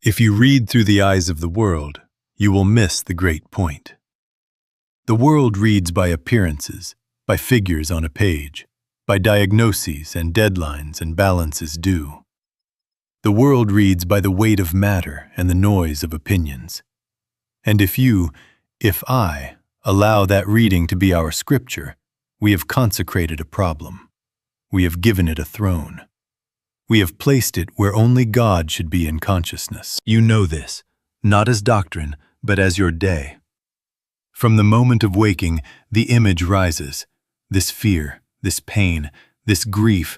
If you read through the eyes of the world, you will miss the great point. The world reads by appearances, by figures on a page, by diagnoses and deadlines and balances due. The world reads by the weight of matter and the noise of opinions. And if I, allow that reading to be our scripture, we have consecrated a problem. We have given it a throne. We have placed it where only God should be in consciousness. You know this, not as doctrine, but as your day. From the moment of waking, the image rises, this fear, this pain, this grief,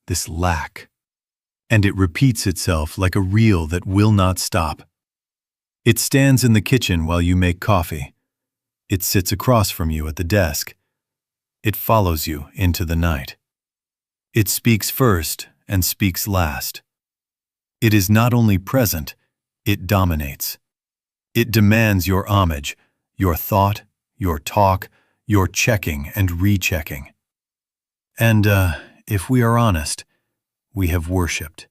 this lack. And it repeats itself like a reel that will not stop. It stands in the kitchen while you make coffee. It sits across from you at the desk. It follows you into the night. It speaks first and speaks last. It is not only present, it dominates. It demands your homage, your thought, your talk, your checking and rechecking. And, if we are honest, we have worshipped.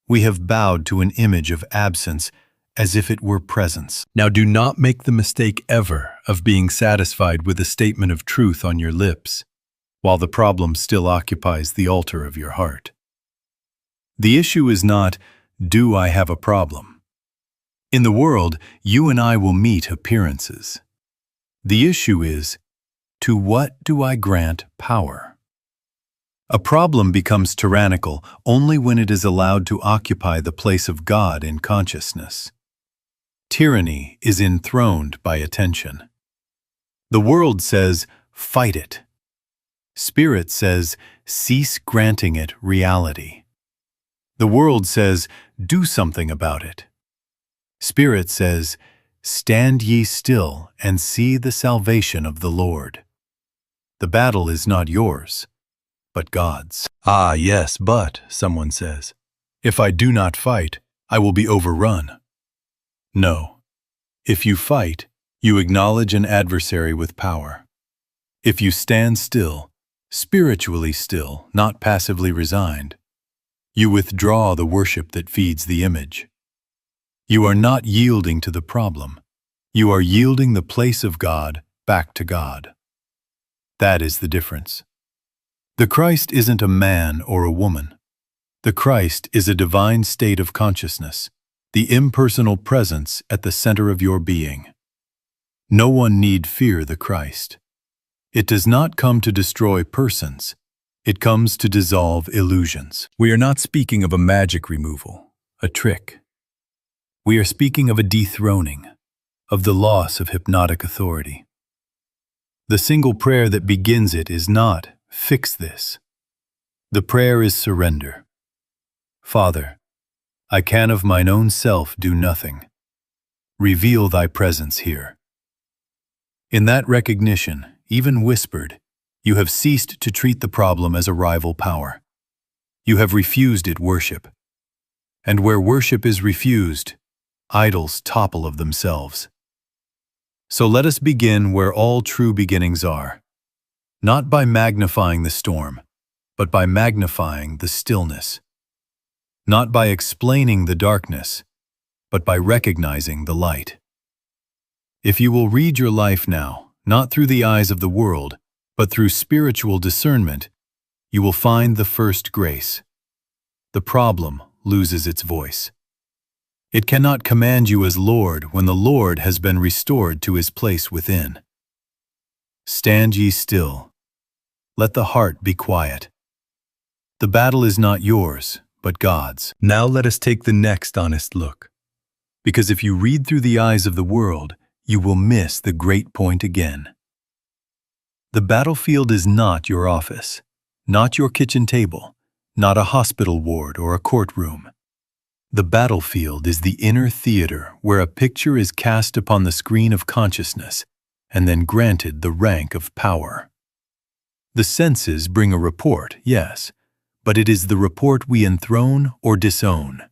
We have bowed to an image of absence as if it were presence. Now do not make the mistake ever of being satisfied with a statement of truth on your lips, while the problem still occupies the altar of your heart. The issue is not, do I have a problem? In the world, you and I will meet appearances. The issue is, to what do I grant power? A problem becomes tyrannical only when it is allowed to occupy the place of God in consciousness. Tyranny is enthroned by attention. The world says, fight it. Spirit says, cease granting it reality. The world says, do something about it. Spirit says, stand ye still and see the salvation of the Lord. The battle is not yours, but God's. Ah, yes, but, someone says, if I do not fight, I will be overrun. No. If you fight, you acknowledge an adversary with power. If you stand still, spiritually still, not passively resigned, you withdraw the worship that feeds the image. You are not yielding to the problem. You are yielding the place of God back to God. That is the difference. The Christ isn't a man or a woman. The Christ is a divine state of consciousness, the impersonal presence at the center of your being. No one need fear the Christ. It does not come to destroy persons. It comes to dissolve illusions. We are not speaking of a magic removal, a trick. We are speaking of a dethroning, of the loss of hypnotic authority. The single prayer that begins it is not, fix this. The prayer is surrender. Father, I can of mine own self do nothing. Reveal thy presence here. In that recognition, even whispered, you have ceased to treat the problem as a rival power. You have refused it worship. And where worship is refused, idols topple of themselves. So let us begin where all true beginnings are, not by magnifying the storm, but by magnifying the stillness. Not by explaining the darkness, but by recognizing the light. If you will read your life now, not through the eyes of the world, but through spiritual discernment, you will find the first grace. The problem loses its voice. It cannot command you as Lord when the Lord has been restored to his place within. Stand ye still. Let the heart be quiet. The battle is not yours, but God's. Now let us take the next honest look. Because if you read through the eyes of the world, you will miss the great point again. The battlefield is not your office, not your kitchen table, not a hospital ward or a courtroom. The battlefield is the inner theater where a picture is cast upon the screen of consciousness and then granted the rank of power. The senses bring a report, yes, but it is the report we enthrone or disown.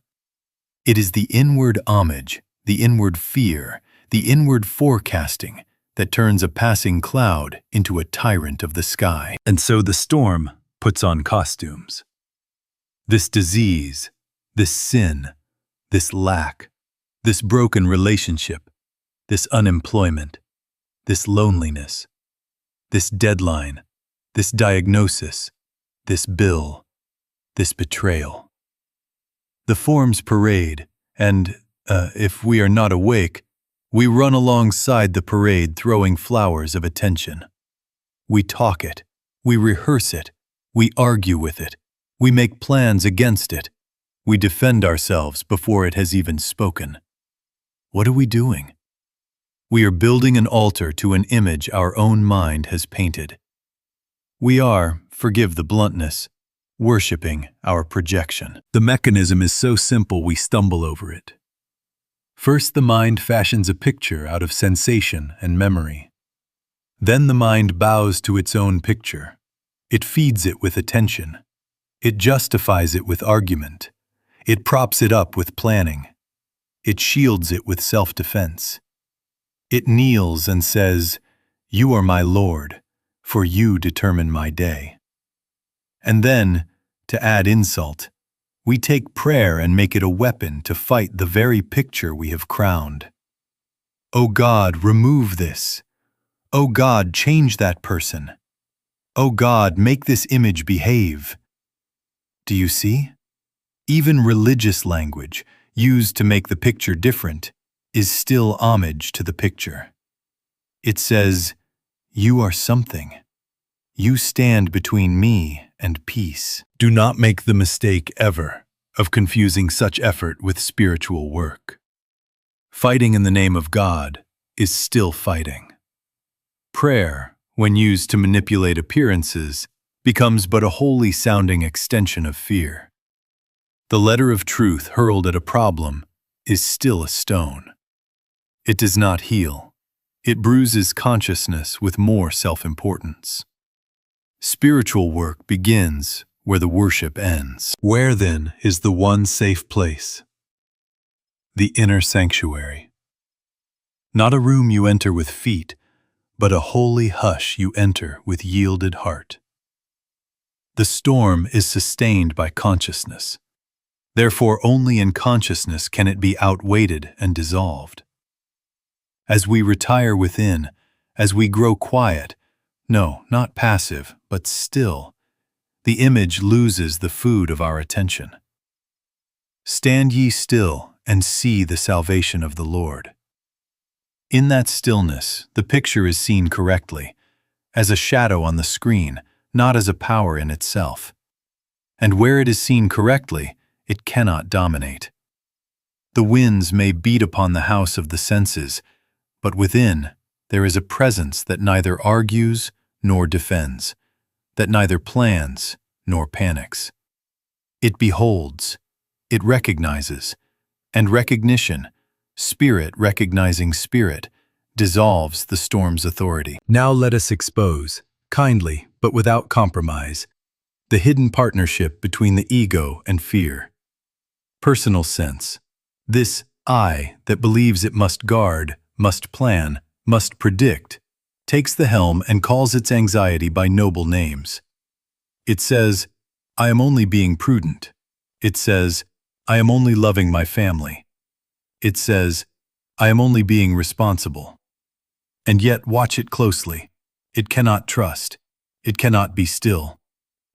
It is the inward homage, the inward fear, the inward forecasting that turns a passing cloud into a tyrant of the sky. And so the storm puts on costumes. This disease, this sin, this lack, This broken relationship, this unemployment, this loneliness, this deadline, this diagnosis, this bill, this betrayal. The forms parade, and, if we are not awake, we run alongside the parade throwing flowers of attention. We talk it, we rehearse it, we argue with it, we make plans against it, we defend ourselves before it has even spoken. What are we doing? We are building an altar to an image our own mind has painted. We are, forgive the bluntness, worshipping our projection. The mechanism is so simple we stumble over it. First, the mind fashions a picture out of sensation and memory. Then the mind bows to its own picture. It feeds it with attention. It justifies it with argument. It props it up with planning. It shields it with self-defense. It kneels and says, "You are my Lord, for you determine my day." And then, to add insult, we take prayer and make it a weapon to fight the very picture we have crowned. "O God, remove this. O God, change that person. O God, make this image behave." Do you see? Even religious language, used to make the picture different, is still homage to the picture. It says, "You are something. You stand between me and peace." Do not make the mistake ever of confusing such effort with spiritual work. Fighting in the name of God is still fighting. Prayer, when used to manipulate appearances, becomes but a holy-sounding extension of fear. The letter of truth hurled at a problem is still a stone. It does not heal. It bruises consciousness with more self-importance. Spiritual work begins where the worship ends. Where, then, is the one safe place? The inner sanctuary. Not a room you enter with feet, but a holy hush you enter with yielded heart. The storm is sustained by consciousness. Therefore, only in consciousness can it be outweighed and dissolved. As we retire within, as we grow quiet, no, not passive, but still, the image loses the food of our attention. Stand ye still and see the salvation of the Lord. In that stillness, the picture is seen correctly, as a shadow on the screen, not as a power in itself. And where it is seen correctly, it cannot dominate. The winds may beat upon the house of the senses, but within there is a presence that neither argues nor defends, that neither plans nor panics. It beholds, it recognizes, and recognition, spirit recognizing spirit, dissolves the storm's authority. Now let us expose, kindly but without compromise, the hidden partnership between the ego and fear. Personal sense, this I that believes it must guard, must plan, must predict, takes the helm and calls its anxiety by noble names. It says, "I am only being prudent." It says, "I am only loving my family." It says, "I am only being responsible." And yet watch it closely. It cannot trust. It cannot be still.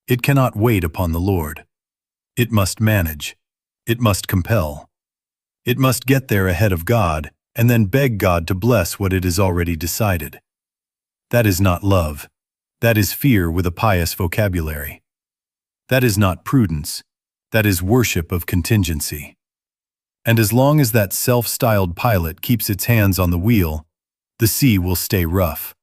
It cannot wait upon the Lord. It must manage. It must compel. It must get there ahead of God and then beg God to bless what it has already decided. That is not love. That is fear with a pious vocabulary. That is not prudence. That is worship of contingency. And as long as that self-styled pilot keeps its hands on the wheel, the sea will stay rough.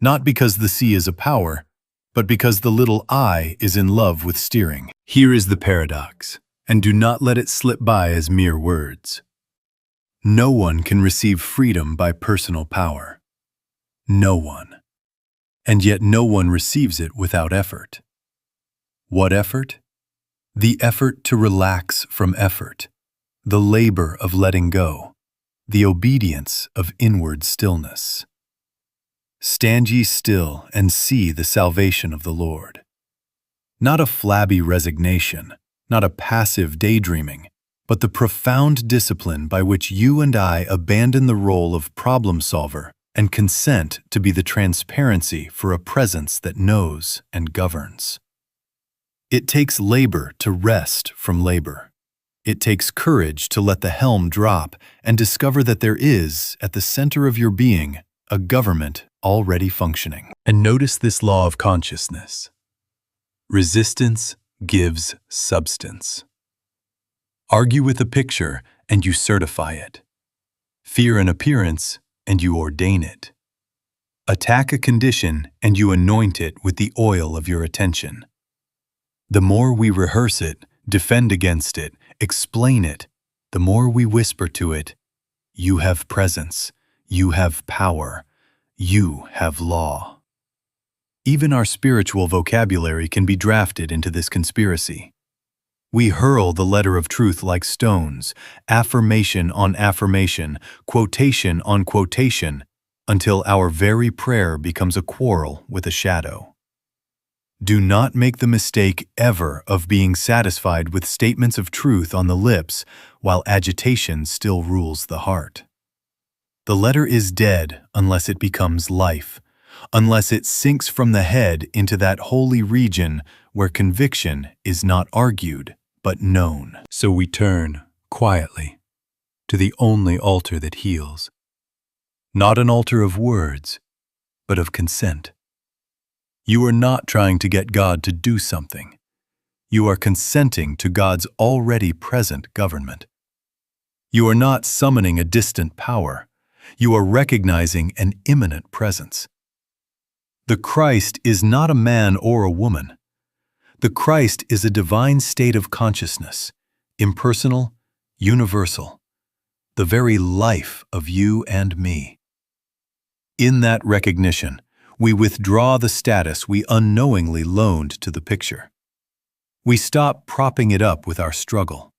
Not because the sea is a power, but because the little I is in love with steering. Here is the paradox, and do not let it slip by as mere words. No one can receive freedom by personal power. No one. And yet no one receives it without effort. What effort? The effort to relax from effort, the labor of letting go, the obedience of inward stillness. Stand ye still and see the salvation of the Lord. Not a flabby resignation, not a passive daydreaming, but the profound discipline by which you and I abandon the role of problem solver and consent to be the transparency for a presence that knows and governs. It takes labor to rest from labor. It takes courage to let the helm drop and discover that there is, at the center of your being, a government already functioning. And notice this law of consciousness. Resistance gives substance. Argue with a picture, and you certify it. Fear an appearance, and you ordain it. Attack a condition, and you anoint it with the oil of your attention. The more we rehearse it, defend against it, explain it, the more we whisper to it, you have presence, you have power, you have law. Even our spiritual vocabulary can be drafted into this conspiracy. We hurl the letter of truth like stones, affirmation on affirmation, quotation on quotation, until our very prayer becomes a quarrel with a shadow. Do not make the mistake ever of being satisfied with statements of truth on the lips while agitation still rules the heart. The letter is dead unless it becomes life, unless it sinks from the head into that holy region where conviction is not argued, but known. So we turn, quietly, to the only altar that heals. Not an altar of words, but of consent. You are not trying to get God to do something. You are consenting to God's already present government. You are not summoning a distant power. You are recognizing an immanent presence. The Christ is not a man or a woman. The Christ is a divine state of consciousness, impersonal, universal, the very life of you and me. In that recognition, we withdraw the status we unknowingly loaned to the picture. We stop propping it up with our struggle.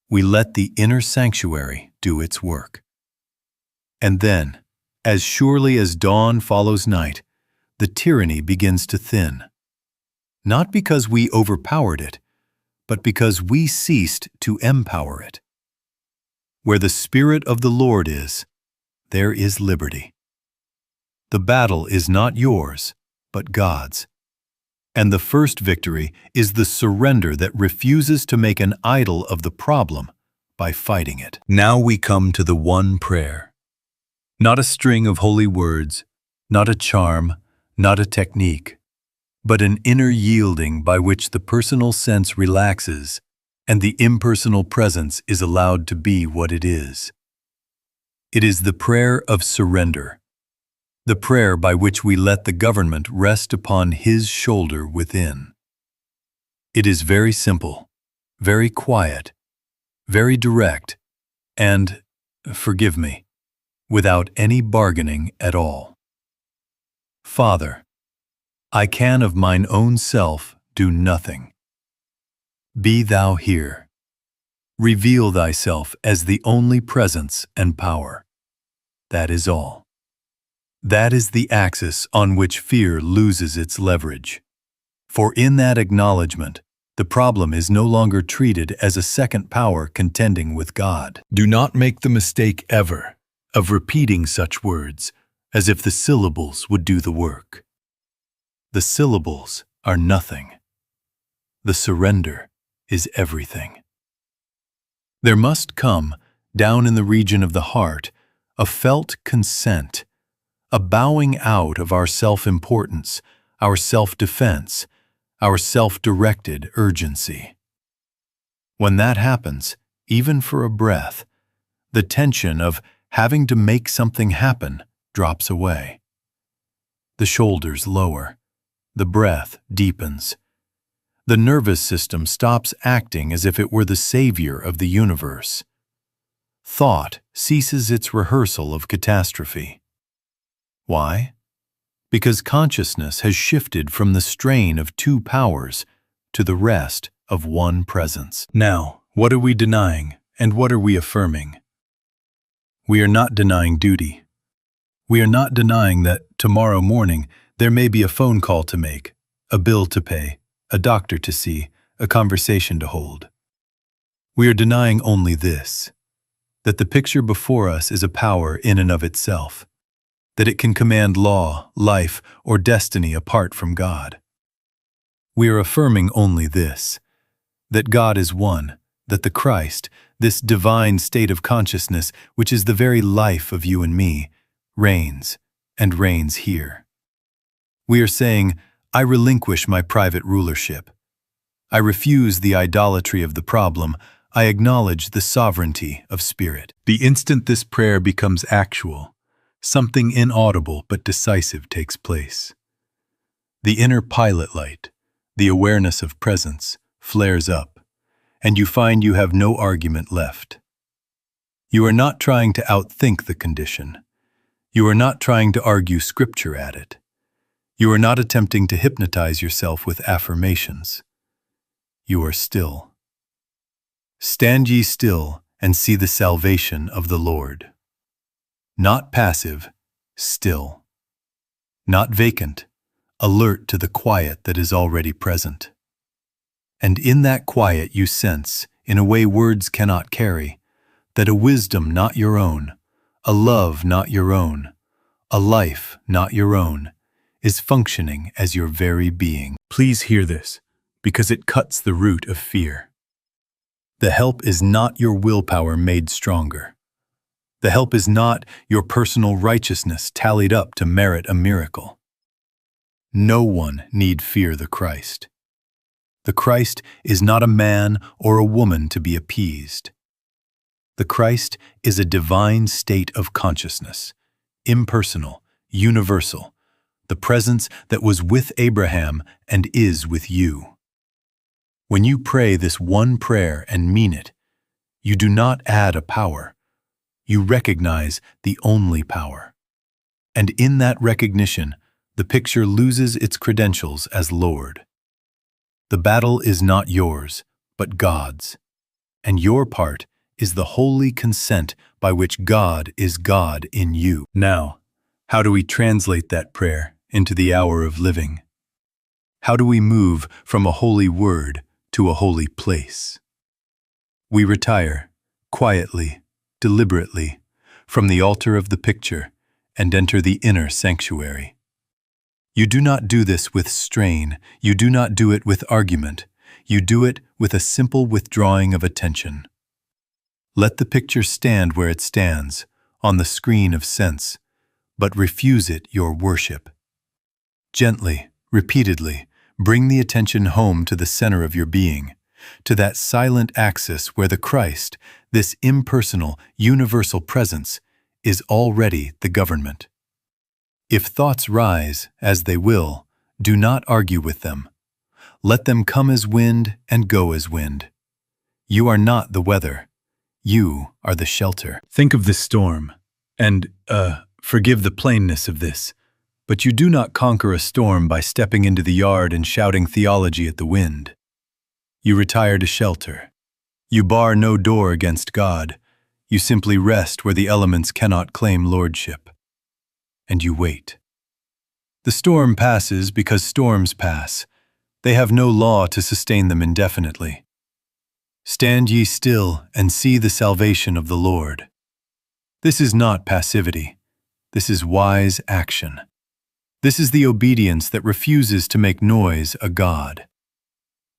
We let the inner sanctuary do its work. And then, as surely as dawn follows night, the tyranny begins to thin. Not because we overpowered it, but because we ceased to empower it. Where the Spirit of the Lord is, there is liberty. The battle is not yours, but God's. And the first victory is the surrender that refuses to make an idol of the problem by fighting it. Now we come to the one prayer. Not a string of holy words, not a charm, not a technique, but an inner yielding by which the personal sense relaxes and the impersonal presence is allowed to be what it is. It is the prayer of surrender, the prayer by which we let the government rest upon His shoulder within. It is very simple, very quiet, very direct, and, forgive me, without any bargaining at all. Father, I can of mine own self do nothing. Be Thou here. Reveal Thyself as the only presence and power. That is all. That is the axis on which fear loses its leverage. For in that acknowledgement, the problem is no longer treated as a second power contending with God. Do not make the mistake ever of repeating such words as if the syllables would do the work. The syllables are nothing. The surrender is everything. There must come, down in the region of the heart, a felt consent, a bowing out of our self-importance, our self-defense, our self-directed urgency. When that happens, even for a breath, the tension of having to make something happen drops away. The shoulders lower. The breath deepens. The nervous system stops acting as if it were the savior of the universe. Thought ceases its rehearsal of catastrophe. Why? Because consciousness has shifted from the strain of two powers to the rest of one presence. Now, what are we denying and what are we affirming? We are not denying duty. We are not denying that tomorrow morning there may be a phone call to make, a bill to pay, a doctor to see, a conversation to hold. We are denying only this, that the picture before us is a power in and of itself, that it can command law, life, or destiny apart from God. We are affirming only this, that God is one, that the Christ, this divine state of consciousness, which is the very life of you and me, reigns, and reigns here. We are saying, I relinquish my private rulership. I refuse the idolatry of the problem. I acknowledge the sovereignty of spirit. The instant this prayer becomes actual, something inaudible but decisive takes place. The inner pilot light, the awareness of presence, flares up, and you find you have no argument left. You are not trying to outthink the condition. You are not trying to argue scripture at it. You are not attempting to hypnotize yourself with affirmations. You are still. Stand ye still and see the salvation of the Lord. Not passive, still. Not vacant, alert to the quiet that is already present. And in that quiet you sense, in a way words cannot carry, that a wisdom not your own, a love not your own, a life not your own, is functioning as your very being. Please hear this, because it cuts the root of fear. The help is not your willpower made stronger. The help is not your personal righteousness tallied up to merit a miracle. No one need fear the Christ. The Christ is not a man or a woman to be appeased. The Christ is a divine state of consciousness, impersonal, universal, the presence that was with Abraham and is with you. When you pray this one prayer and mean it, you do not add a power. You recognize the only power. And in that recognition, the picture loses its credentials as Lord. The battle is not yours, but God's. And your part is the holy consent by which God is God in you. Now, how do we translate that prayer into the hour of living? How do we move from a holy word to a holy place? We retire, quietly, deliberately, from the altar of the picture and enter the inner sanctuary. You do not do this with strain, you do not do it with argument, you do it with a simple withdrawing of attention. Let the picture stand where it stands, on the screen of sense, but refuse it your worship. Gently, repeatedly, bring the attention home to the center of your being, to that silent axis where the Christ, this impersonal, universal presence, is already the government. If thoughts rise, as they will, do not argue with them. Let them come as wind and go as wind. You are not the weather. You are the shelter. Think of the storm, and, forgive the plainness of this, but you do not conquer a storm by stepping into the yard and shouting theology at the wind. You retire to shelter. You bar no door against God. You simply rest where the elements cannot claim lordship. And you wait. The storm passes because storms pass. They have no law to sustain them indefinitely. Stand ye still and see the salvation of the Lord. This is not passivity. This is wise action. This is the obedience that refuses to make noise a god.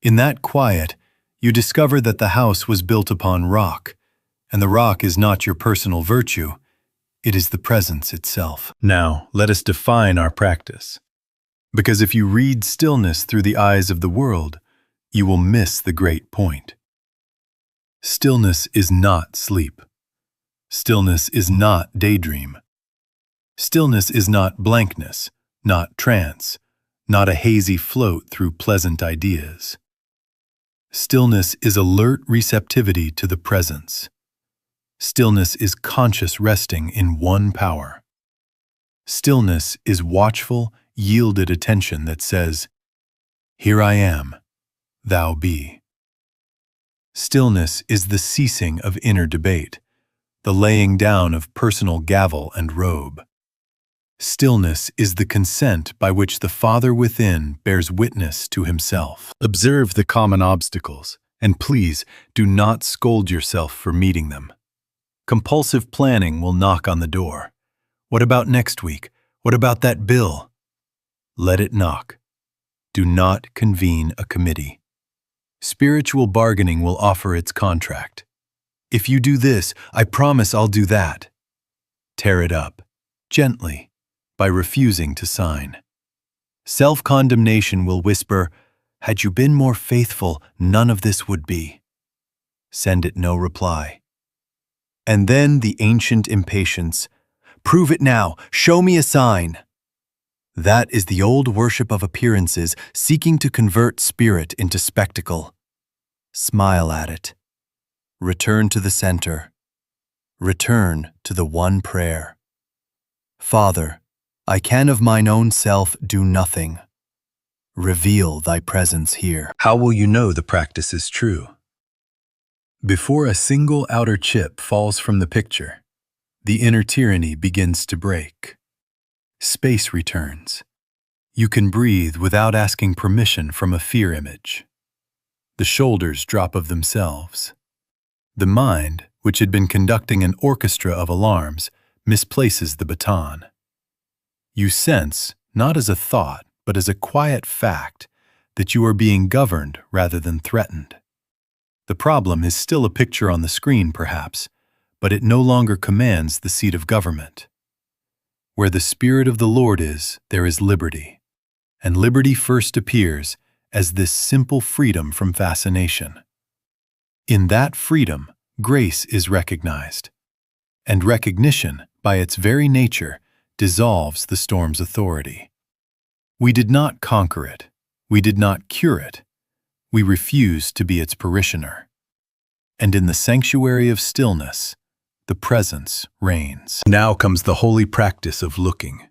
In that quiet, you discover that the house was built upon rock, and the rock is not your personal virtue. It is the presence itself. Now, let us define our practice. Because if you read stillness through the eyes of the world, you will miss the great point. Stillness is not sleep. Stillness is not daydream. Stillness is not blankness, not trance, not a hazy float through pleasant ideas. Stillness is alert receptivity to the presence. Stillness is conscious resting in one power. Stillness is watchful, yielded attention that says, "Here I am, thou be." Stillness is the ceasing of inner debate, the laying down of personal gavel and robe. Stillness is the consent by which the Father within bears witness to himself. Observe the common obstacles, And please, do not scold yourself for meeting them. Compulsive planning will knock on the door. What about next week? What about that bill? Let it knock. Do not convene a committee. Spiritual bargaining will offer its contract. If you do this, I promise I'll do that. Tear it up, gently, by refusing to sign. Self-condemnation will whisper, had you been more faithful, none of this would be. Send it no reply. And then the ancient impatience, prove it now, show me a sign. That is the old worship of appearances seeking to convert spirit into spectacle. Smile at it. Return to the center. Return to the one prayer. Father, I can of mine own self do nothing. Reveal thy presence here. How will you know the practice is true? Before a single outer chip falls from the picture, the inner tyranny begins to break. Space returns. You can breathe without asking permission from a fear image. The shoulders drop of themselves. The mind, which had been conducting an orchestra of alarms, misplaces the baton. You sense, not as a thought, but as a quiet fact, that you are being governed rather than threatened. The problem is still a picture on the screen, perhaps, but it no longer commands the seat of government. Where the Spirit of the Lord is, there is liberty, and liberty first appears as this simple freedom from fascination. In that freedom, grace is recognized, and recognition, by its very nature, dissolves the storm's authority. We did not conquer it. We did not cure it. We refused to be its parishioner. And in the sanctuary of stillness, the presence reigns. Now comes the holy practice of looking.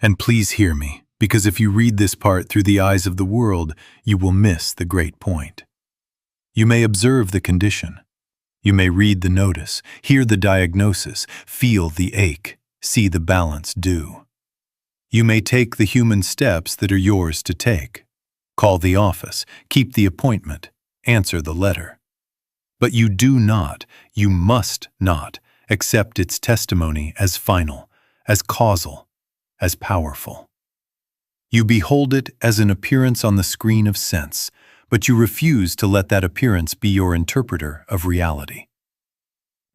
And please hear me, because if you read this part through the eyes of the world, you will miss the great point. You may observe the condition. You may read the notice, hear the diagnosis, feel the ache, see the balance due. You may take the human steps that are yours to take. Call the office, keep the appointment, answer the letter. But you do not, you must not, accept its testimony as final, as causal, as powerful. You behold it as an appearance on the screen of sense, but you refuse to let that appearance be your interpreter of reality.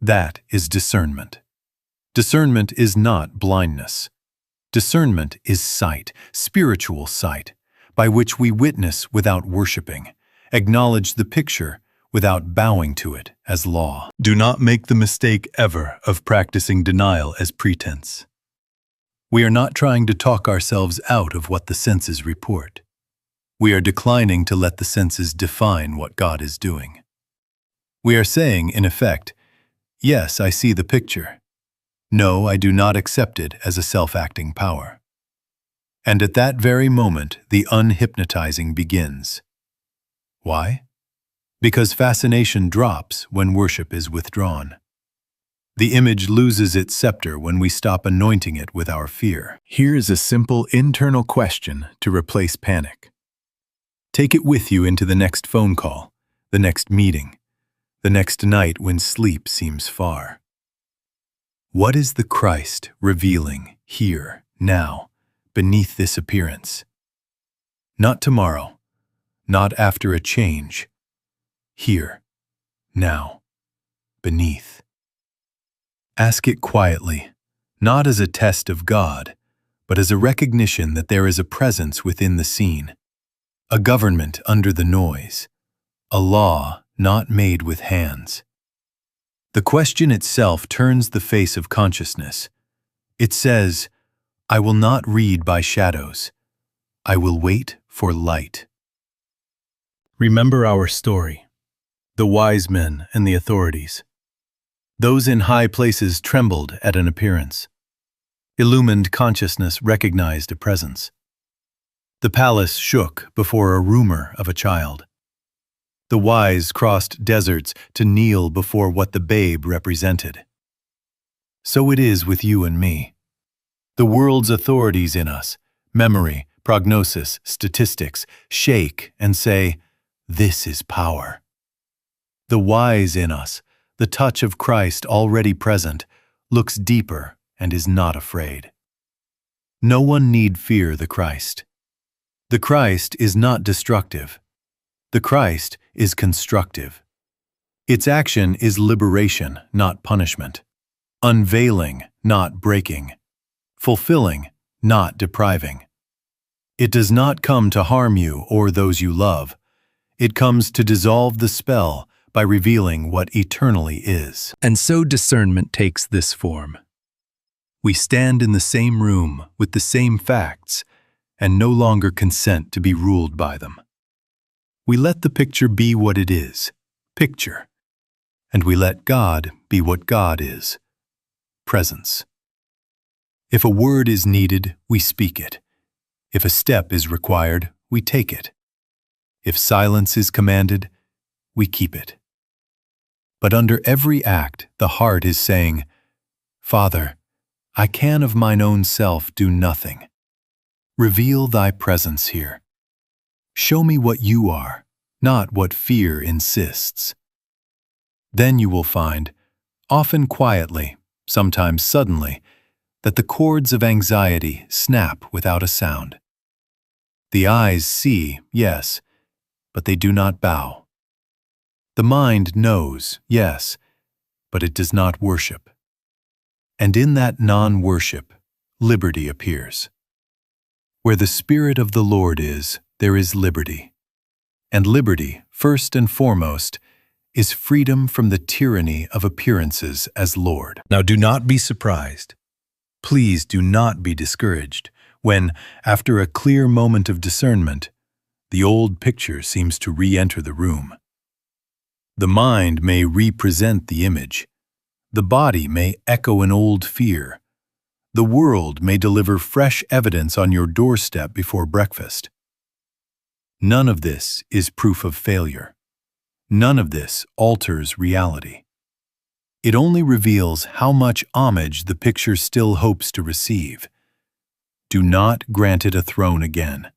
That is discernment. Discernment is not blindness. Discernment is sight, spiritual sight, by which we witness without worshiping, acknowledge the picture without bowing to it as law. Do not make the mistake ever of practicing denial as pretense. We are not trying to talk ourselves out of what the senses report. We are declining to let the senses define what God is doing. We are saying, in effect, yes, I see the picture. No, I do not accept it as a self-acting power. And at that very moment, the unhypnotizing begins. Why? Because fascination drops when worship is withdrawn. The image loses its scepter when we stop anointing it with our fear. Here is a simple internal question to replace panic. Take it with you into the next phone call, the next meeting, the next night when sleep seems far. What is the Christ revealing here, now, beneath this appearance? Not tomorrow, not after a change. Here, now, beneath. Ask it quietly, not as a test of God, but as a recognition that there is a presence within the scene, a government under the noise, a law not made with hands. The question itself turns the face of consciousness. It says, I will not read by shadows. I will wait for light. Remember our story, the wise men and the authorities. Those in high places trembled at an appearance. Illumined consciousness recognized a presence. The palace shook before a rumor of a child. The wise crossed deserts to kneel before what the babe represented. So it is with you and me. The world's authorities in us, memory, prognosis, statistics, shake and say, this is power. The wise in us, the touch of Christ already present, looks deeper and is not afraid. No one need fear the Christ. The Christ is not destructive. The Christ is constructive. Its action is liberation, not punishment. Unveiling, not breaking. Fulfilling, not depriving. It does not come to harm you or those you love. It comes to dissolve the spell by revealing what eternally is. And so discernment takes this form. We stand in the same room with the same facts and no longer consent to be ruled by them. We let the picture be what it is, picture, and we let God be what God is, presence. If a word is needed, we speak it. If a step is required, we take it. If silence is commanded, we keep it. But under every act, the heart is saying, Father, I can of mine own self do nothing. Reveal thy presence here. Show me what you are, not what fear insists. Then you will find, often quietly, sometimes suddenly, that the cords of anxiety snap without a sound. The eyes see, yes, but they do not bow. The mind knows, yes, but it does not worship. And in that non-worship, liberty appears. Where the Spirit of the Lord is, there is liberty. And liberty, first and foremost, is freedom from the tyranny of appearances as Lord. Now do not be surprised. Please do not be discouraged when, after a clear moment of discernment, the old picture seems to re-enter the room. The mind may represent the image. The body may echo an old fear. The world may deliver fresh evidence on your doorstep before breakfast. None of this is proof of failure. None of this alters reality. It only reveals how much homage the picture still hopes to receive. Do not grant it a throne again.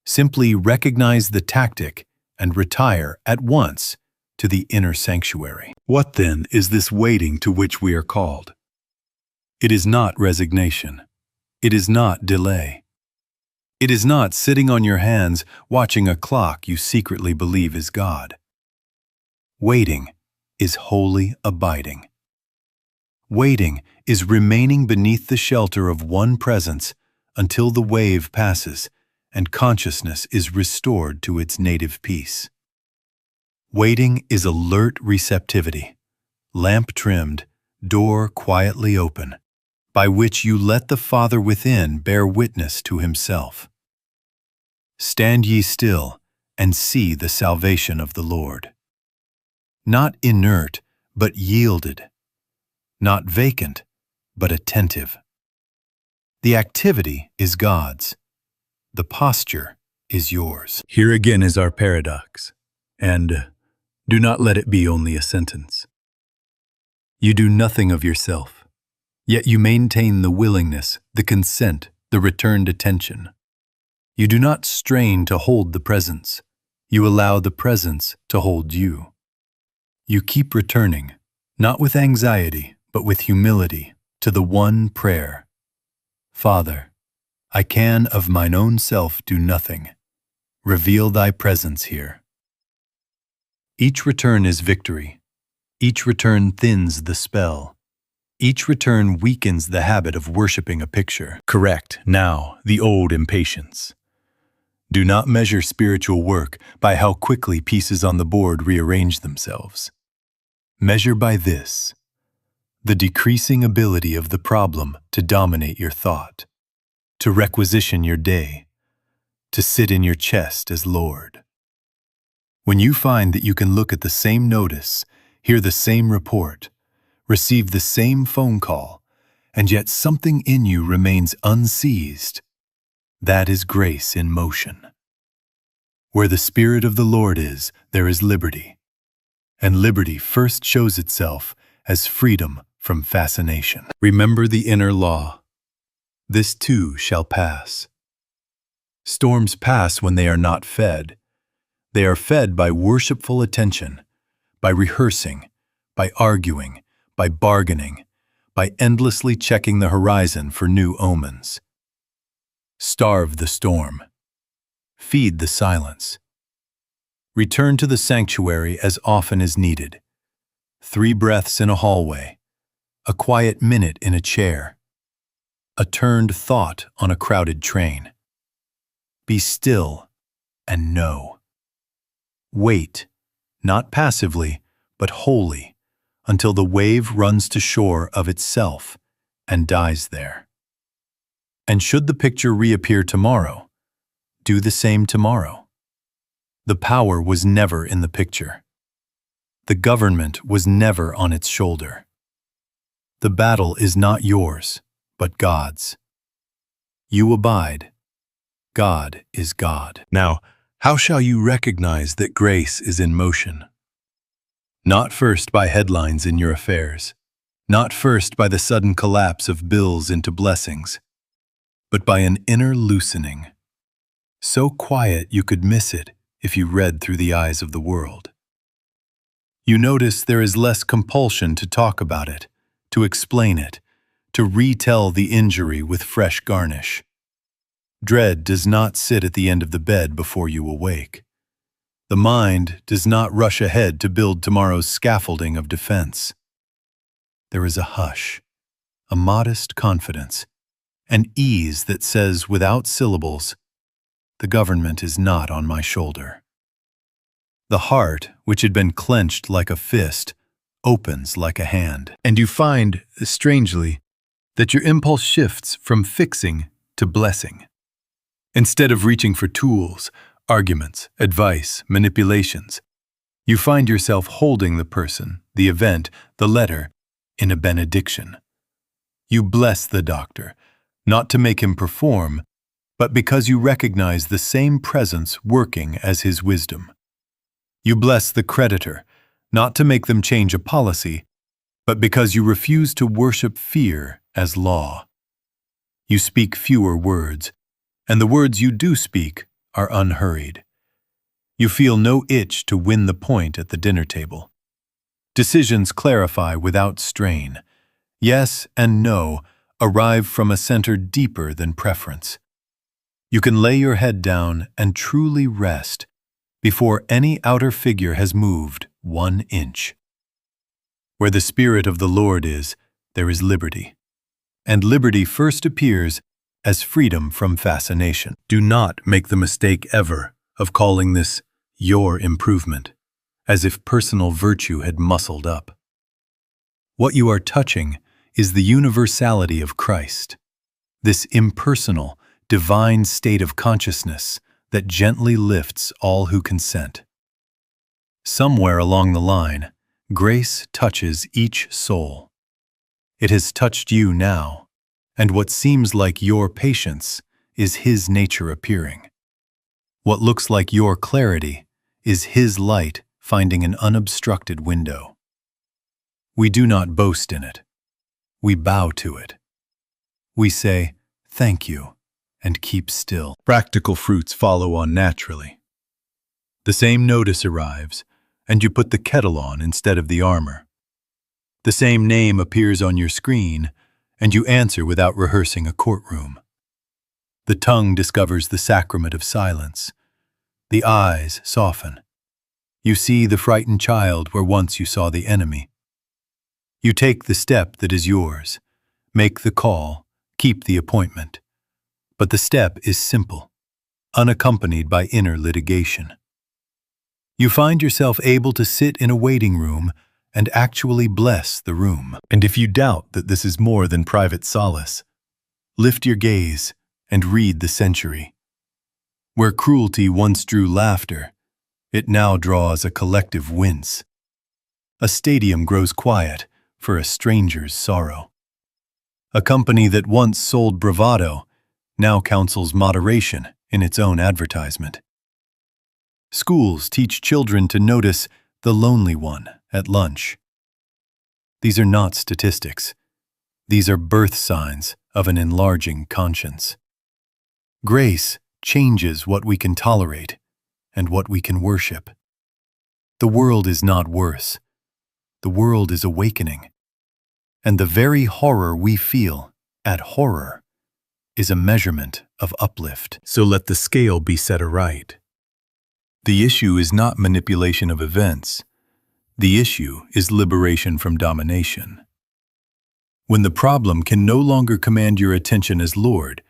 Simply recognize the tactic and retire at once to the inner sanctuary. What then is this waiting to which we are called? It is not resignation. It is not delay. It is not sitting on your hands watching a clock you secretly believe is God. Waiting is wholly abiding. Waiting is remaining beneath the shelter of one presence until the wave passes and consciousness is restored to its native peace. Waiting is alert receptivity, lamp trimmed, door quietly open, by which you let the Father within bear witness to himself. Stand ye still and see the salvation of the Lord. Not inert, but yielded. Not vacant, but attentive. The activity is God's. The posture is yours. Here again is our paradox, and do not let it be only a sentence. You do nothing of yourself, yet you maintain the willingness, the consent, the returned attention. You do not strain to hold the presence. You allow the presence to hold you. You keep returning, not with anxiety, but with humility, to the one prayer. Father, I can of mine own self do nothing. Reveal thy presence here. Each return is victory. Each return thins the spell. Each return weakens the habit of worshiping a picture. Correct, now, the old impatience. Do not measure spiritual work by how quickly pieces on the board rearrange themselves. Measure by this, the decreasing ability of the problem to dominate your thought, to requisition your day, to sit in your chest as Lord. When you find that you can look at the same notice, hear the same report, receive the same phone call, and yet something in you remains unseized, that is grace in motion. Where the Spirit of the Lord is, there is liberty. And liberty first shows itself as freedom from fascination. Remember the inner law. This too shall pass. Storms pass when they are not fed. They are fed by worshipful attention, by rehearsing, by arguing, by bargaining, by endlessly checking the horizon for new omens. Starve the storm. Feed the silence. Return to the sanctuary as often as needed. 3 breaths in a hallway, a quiet minute in a chair, a turned thought on a crowded train. Be still and know. Wait, not passively, but wholly, until the wave runs to shore of itself and dies there. And should the picture reappear tomorrow, do the same tomorrow. The power was never in the picture. The government was never on its shoulder. The battle is not yours, but God's. You abide. God is God. Now, how shall you recognize that grace is in motion? Not first by headlines in your affairs, not first by the sudden collapse of bills into blessings, but by an inner loosening, so quiet you could miss it if you read through the eyes of the world. You notice there is less compulsion to talk about it, to explain it, to retell the injury with fresh garnish. Dread does not sit at the end of the bed before you awake. The mind does not rush ahead to build tomorrow's scaffolding of defense. There is a hush, a modest confidence, an ease that says without syllables, the government is not on my shoulder. The heart, which had been clenched like a fist, opens like a hand. And you find, strangely, that your impulse shifts from fixing to blessing. Instead of reaching for tools, arguments, advice, manipulations, you find yourself holding the person, the event, the letter, in a benediction. You bless the doctor, not to make him perform, but because you recognize the same presence working as his wisdom. You bless the creditor, not to make them change a policy, but because you refuse to worship fear as law. You speak fewer words, and the words you do speak are unhurried. You feel no itch to win the point at the dinner table. Decisions clarify without strain. Yes and no arrive from a center deeper than preference. You can lay your head down and truly rest before any outer figure has moved 1 inch. Where the Spirit of the Lord is, there is liberty. And liberty first appears as freedom from fascination. Do not make the mistake ever of calling this your improvement, as if personal virtue had muscled up. What you are touching is the universality of Christ, this impersonal, divine state of consciousness that gently lifts all who consent. Somewhere along the line, grace touches each soul. It has touched you now, and what seems like your patience is His nature appearing. What looks like your clarity is His light finding an unobstructed window. We do not boast in it. We bow to it. We say, "Thank you," and keep still. Practical fruits follow on naturally. The same notice arrives, and you put the kettle on instead of the armor. The same name appears on your screen, and you answer without rehearsing a courtroom. The tongue discovers the sacrament of silence. The eyes soften. You see the frightened child where once you saw the enemy. You take the step that is yours, make the call, keep the appointment. But the step is simple, unaccompanied by inner litigation. You find yourself able to sit in a waiting room and actually bless the room. And if you doubt that this is more than private solace, lift your gaze and read the century. Where cruelty once drew laughter, it now draws a collective wince. A stadium grows quiet for a stranger's sorrow. A company that once sold bravado now counsels moderation in its own advertisement. Schools teach children to notice the lonely one at lunch. These are not statistics. These are birth signs of an enlarging conscience. Grace changes what we can tolerate and what we can worship. The world is not worse. The world is awakening. And the very horror we feel at horror is a measurement of uplift. So let the scale be set aright. The issue is not manipulation of events. The issue is liberation from domination. When the problem can no longer command your attention as Lord,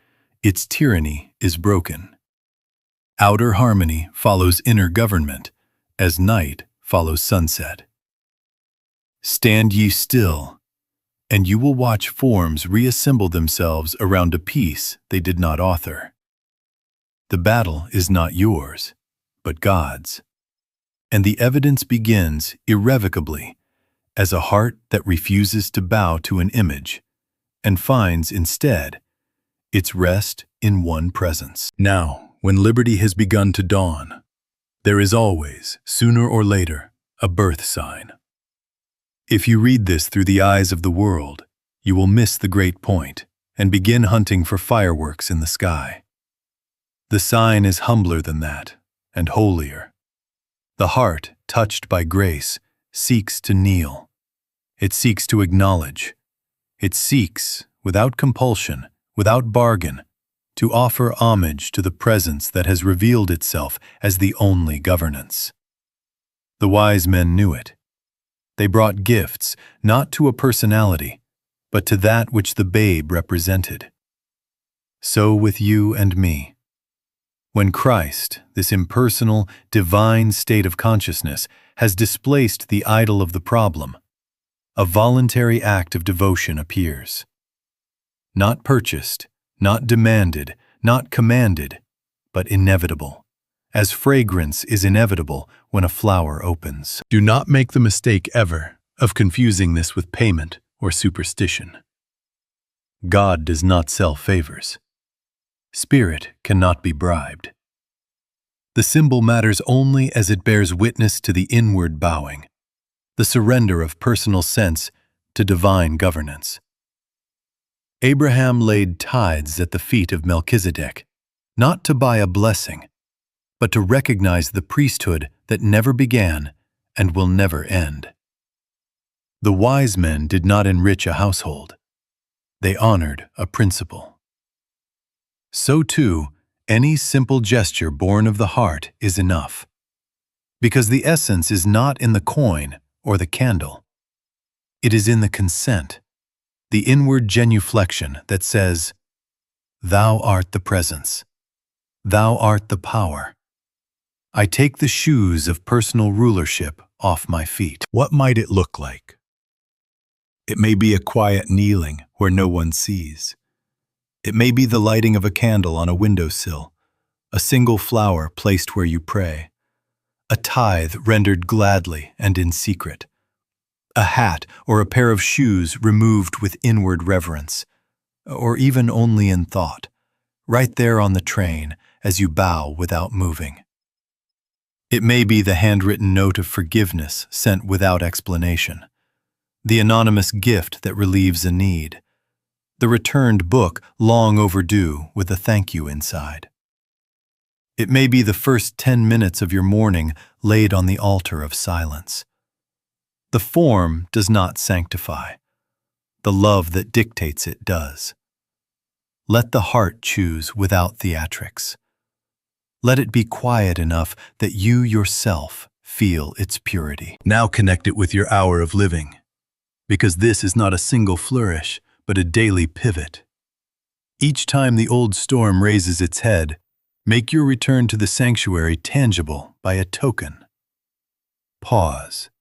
its tyranny is broken. Outer harmony follows inner government, as night follows sunset. Stand ye still, and you will watch forms reassemble themselves around a peace they did not author. The battle is not yours, but God's. And the evidence begins irrevocably as a heart that refuses to bow to an image and finds instead its rest in one presence. Now, when liberty has begun to dawn, there is always, sooner or later, a birth sign. If you read this through the eyes of the world, you will miss the great point and begin hunting for fireworks in the sky. The sign is humbler than that, and holier. The heart, touched by grace, seeks to kneel. It seeks to acknowledge. It seeks, without compulsion, without bargain, to offer homage to the presence that has revealed itself as the only governance. The wise men knew it. They brought gifts, not to a personality, but to that which the babe represented. So with you and me. When Christ, this impersonal, divine state of consciousness, has displaced the idol of the problem, a voluntary act of devotion appears. Not purchased, not demanded, not commanded, but inevitable, as fragrance is inevitable when a flower opens. Do not make the mistake ever of confusing this with payment or superstition. God does not sell favors. Spirit cannot be bribed. The symbol matters only as it bears witness to the inward bowing, the surrender of personal sense to divine governance. Abraham laid tithes at the feet of Melchizedek, not to buy a blessing, but to recognize the priesthood that never began and will never end. The wise men did not enrich a household. They honored a principle. So too, any simple gesture born of the heart is enough, because the essence is not in the coin or the candle. It is in the consent, the inward genuflection that says, "Thou art the presence. Thou art the power. I take the shoes of personal rulership off my feet." What might it look like? It may be a quiet kneeling where no one sees. It may be the lighting of a candle on a windowsill, a single flower placed where you pray, a tithe rendered gladly and in secret, a hat or a pair of shoes removed with inward reverence, or even only in thought, right there on the train as you bow without moving. It may be the handwritten note of forgiveness sent without explanation, the anonymous gift that relieves a need, the returned book long overdue with a thank you inside. It may be the first 10 minutes of your morning laid on the altar of silence. The form does not sanctify. The love that dictates it does. Let the heart choose without theatrics. Let it be quiet enough that you yourself feel its purity. Now connect it with your hour of living, because this is not a single flourish, but a daily pivot. Each time the old storm raises its head, make your return to the sanctuary tangible by a token. Pause.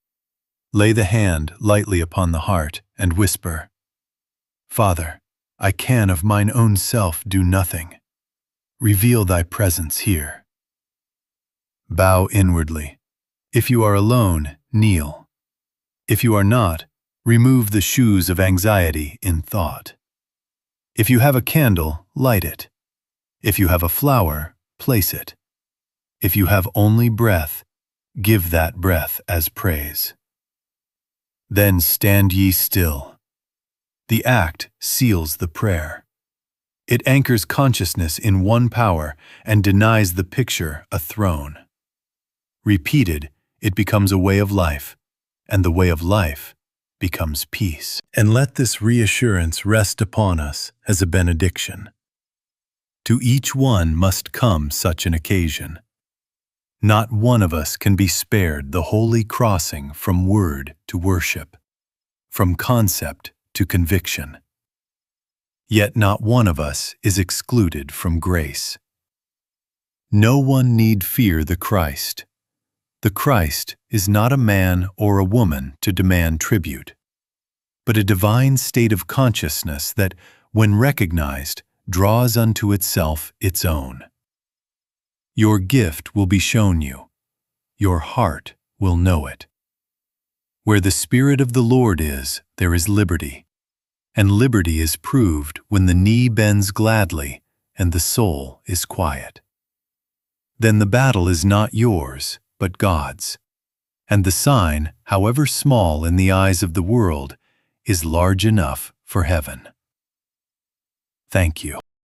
Lay the hand lightly upon the heart and whisper, "Father, I can of mine own self do nothing. Reveal thy presence here." Bow inwardly. If you are alone, kneel. If you are not, remove the shoes of anxiety in thought. If you have a candle, light it. If you have a flower, place it. If you have only breath, give that breath as praise. Then stand ye still. The act seals the prayer. It anchors consciousness in one power and denies the picture a throne. Repeated, it becomes a way of life, and the way of life becomes peace. And let this reassurance rest upon us as a benediction. To each one must come such an occasion. Not one of us can be spared the holy crossing from word to worship, from concept to conviction. Yet not one of us is excluded from grace. No one need fear the Christ. The Christ is not a man or a woman to demand tribute, but a divine state of consciousness that, when recognized, draws unto itself its own. Your gift will be shown you. Your heart will know it. Where the Spirit of the Lord is, there is liberty, and liberty is proved when the knee bends gladly and the soul is quiet. Then the battle is not yours, but God's, and the sign, however small in the eyes of the world, is large enough for heaven. Thank you.